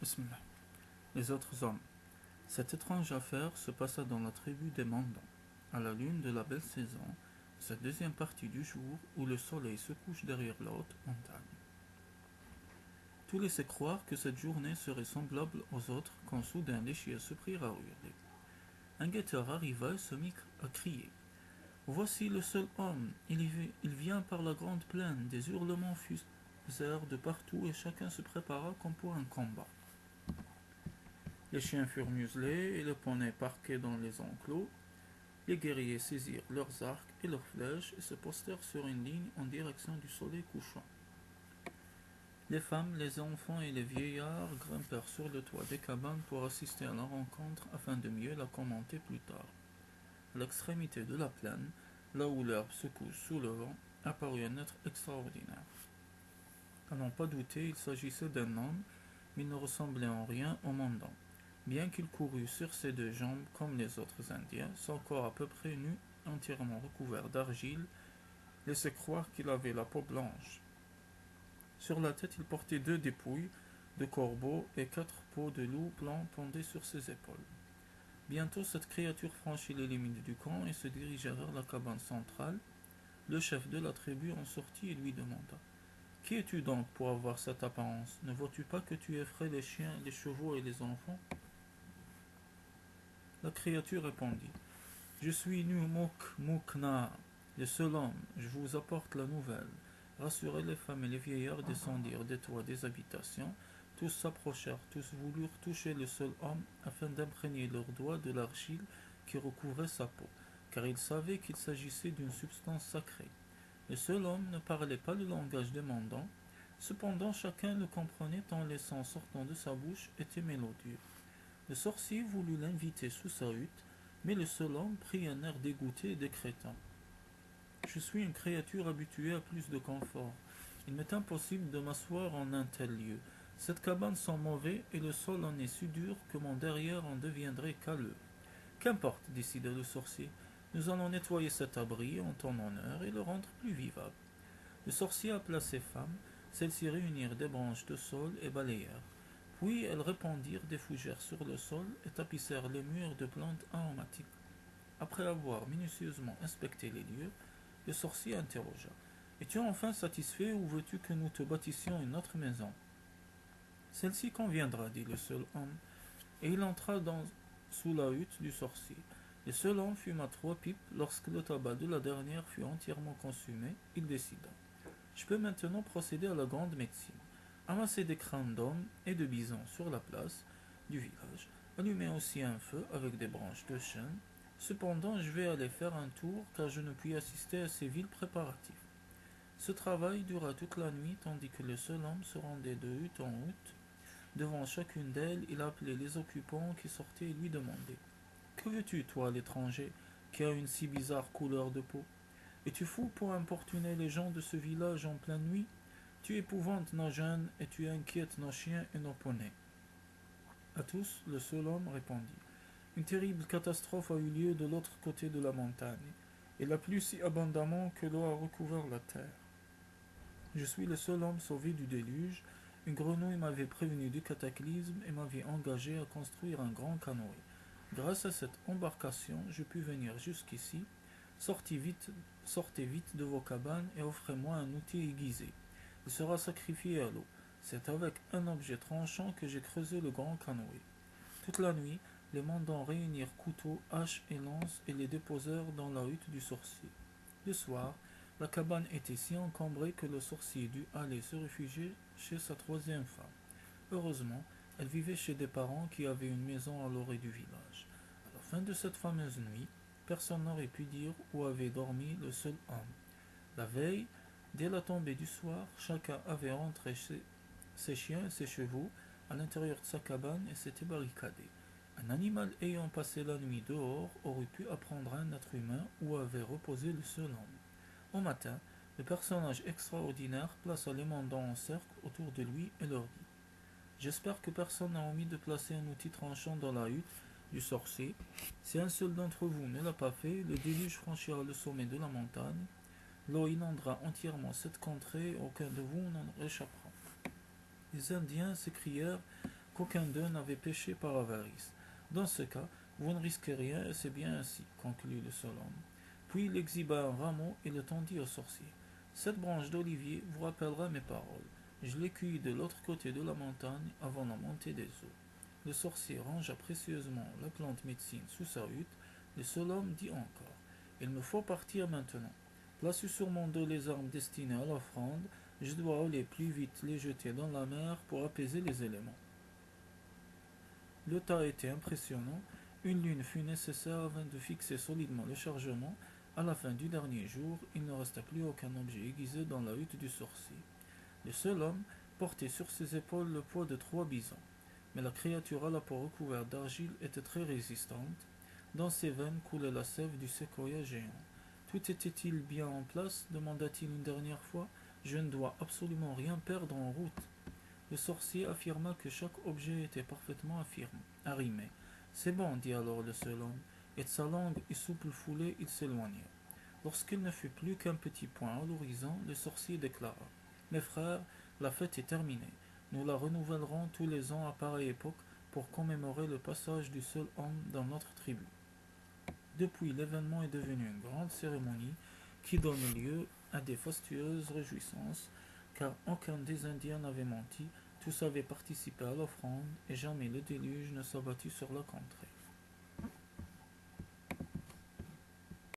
Bismillah. Les autres hommes. Cette étrange affaire se passa dans la tribu des Mandans, à la lune de la belle saison, cette deuxième partie du jour où le soleil se couche derrière la haute montagne. Tout laissait croire que cette journée serait semblable aux autres quand soudain les chiens se prirent à hurler. Un guetteur arriva et se mit à crier. Voici le seul homme, il vient par la grande plaine, des hurlements fusèrent de partout et chacun se prépara comme pour un combat. Les chiens furent muselés et les poneys parqués dans les enclos. Les guerriers saisirent leurs arcs et leurs flèches et se postèrent sur une ligne en direction du soleil couchant. Les femmes, les enfants et les vieillards grimpèrent sur le toit des cabanes pour assister à la rencontre afin de mieux la commenter plus tard. À l'extrémité de la plaine, là où l'herbe se couche sous le vent, apparut un être extraordinaire. À n'en pas douter, il s'agissait d'un homme, mais il ne ressemblait en rien au mandant. Bien qu'il courût sur ses deux jambes comme les autres Indiens, son corps à peu près nu, entièrement recouvert d'argile, laissait croire qu'il avait la peau blanche. Sur la tête, il portait 2 dépouilles de corbeau et 4 peaux de loup blanc pendaient sur ses épaules. Bientôt, cette créature franchit les limites du camp et se dirigea vers la cabane centrale. Le chef de la tribu en sortit et lui demanda « Qui es-tu donc pour avoir cette apparence? Ne vois-tu pas que tu effraies les chiens, les chevaux et les enfants ?» La créature répondit « Je suis Numuk Mukna, le seul homme, je vous apporte la nouvelle. » Rassurés, les femmes et les vieillards descendirent des toits des habitations. Tous s'approchèrent, tous voulurent toucher le seul homme afin d'imprégner leurs doigts de l'argile qui recouvrait sa peau, car ils savaient qu'il s'agissait d'une substance sacrée. Le seul homme ne parlait pas le langage des mandants, cependant chacun le comprenait tant les sons sortant de sa bouche étaient mélodieux. Le sorcier voulut l'inviter sous sa hutte, mais le seul homme prit un air dégoûté et décréta « Je suis une créature habituée à plus de confort. Il m'est impossible de m'asseoir en un tel lieu. Cette cabane sent mauvais et le sol en est si dur que mon derrière en deviendrait calleux. Qu'importe, décida le sorcier. Nous allons nettoyer cet abri en ton honneur et le rendre plus vivable. Le sorcier appela ses femmes. Celles-ci réunirent des branches de saule et balayèrent. Puis elles répandirent des fougères sur le sol et tapissèrent les murs de plantes aromatiques. Après avoir minutieusement inspecté les lieux, le sorcier interrogea. « Es-tu enfin satisfait ou veux-tu que nous te bâtissions une autre maison ?» Celle-ci conviendra, dit le seul homme, et il entra sous la hutte du sorcier. Le seul homme fuma 3 pipes. Lorsque le tabac de la dernière fut entièrement consumé, il décida. Je peux maintenant procéder à la grande médecine. Amasser des crânes d'hommes et de bisons sur la place du village. Allumer aussi un feu avec des branches de chêne. Cependant, je vais aller faire un tour car je ne puis assister à ces vils préparatifs. Ce travail dura toute la nuit tandis que le seul homme se rendait de hutte en hutte. Devant chacune d'elles, il appelait les occupants qui sortaient et lui demandait « Que veux-tu, toi, l'étranger, qui a une si bizarre couleur de peau? Es-tu fou pour importuner les gens de ce village en pleine nuit? Tu épouvantes nos jeunes et tu inquiètes nos chiens et nos poneys. » À tous, le seul homme répondit « Une terrible catastrophe a eu lieu de l'autre côté de la montagne. Il a plu si abondamment que l'eau a recouvert la terre. Je suis le seul homme sauvé du déluge. Une grenouille m'avait prévenu du cataclysme et m'avait engagé à construire un grand canoë. Grâce à cette embarcation, je pus venir jusqu'ici. Sortez vite de vos cabanes et offrez-moi un outil aiguisé. Il sera sacrifié à l'eau. C'est avec un objet tranchant que j'ai creusé le grand canoë. » Toute la nuit, les mandants réunirent couteaux, haches et lances et les déposèrent dans la hutte du sorcier. Le soir, la cabane était si encombrée que le sorcier dut aller se réfugier chez sa 3e femme. Heureusement, elle vivait chez des parents qui avaient une maison à l'orée du village. À la fin de cette fameuse nuit, personne n'aurait pu dire où avait dormi le seul homme. La veille, dès la tombée du soir, chacun avait rentré ses chiens et ses chevaux à l'intérieur de sa cabane et s'était barricadé. Un animal ayant passé la nuit dehors aurait pu apprendre à un être humain où avait reposé le seul homme. Au matin, le personnage extraordinaire plaça les mandants en cercle autour de lui et leur dit « J'espère que personne n'a omis de placer un outil tranchant dans la hutte du sorcier. Si un seul d'entre vous ne l'a pas fait, le déluge franchira le sommet de la montagne. L'eau inondera entièrement cette contrée et aucun de vous n'en réchappera. » Les Indiens s'écrièrent « qu'aucun d'eux n'avait péché par avarice. Dans ce cas, vous ne risquez rien et c'est bien ainsi, conclut le seul homme. Puis il exhiba un rameau et le tendit au sorcier. Cette branche d'olivier vous rappellera mes paroles. Je l'ai cueillie de l'autre côté de la montagne avant la montée des eaux. Le sorcier rangea précieusement la plante médecine sous sa hutte. Le seul homme dit encore: Il me faut partir maintenant. Placez sur mon dos les armes destinées à l'offrande. Je dois aller plus vite les jeter dans la mer pour apaiser les éléments. Le tas était impressionnant. Une lune fut nécessaire afin de fixer solidement le chargement. À la fin du dernier jour, il ne resta plus aucun objet aiguisé dans la hutte du sorcier. Le seul homme portait sur ses épaules le poids de 3 bisons. Mais la créature à la peau recouverte d'argile était très résistante. Dans ses veines coulait la sève du séquoia géant. Tout était-il bien en place demanda-t-il une dernière fois. Je ne dois absolument rien perdre en route. Le sorcier affirma que chaque objet était parfaitement arrimé. C'est bon, dit alors le seul homme, et de sa langue et souple foulée, il s'éloigna. Lorsqu'il ne fut plus qu'un petit point à l'horizon, le sorcier déclara: Mes frères, la fête est terminée. Nous la renouvellerons tous les ans à pareille époque pour commémorer le passage du seul homme dans notre tribu. Depuis, l'événement est devenu une grande cérémonie qui donne lieu à des fastueuses réjouissances, car aucun des Indiens n'avait menti, tous avaient participé à l'offrande et jamais le déluge ne s'abattit sur la contrée.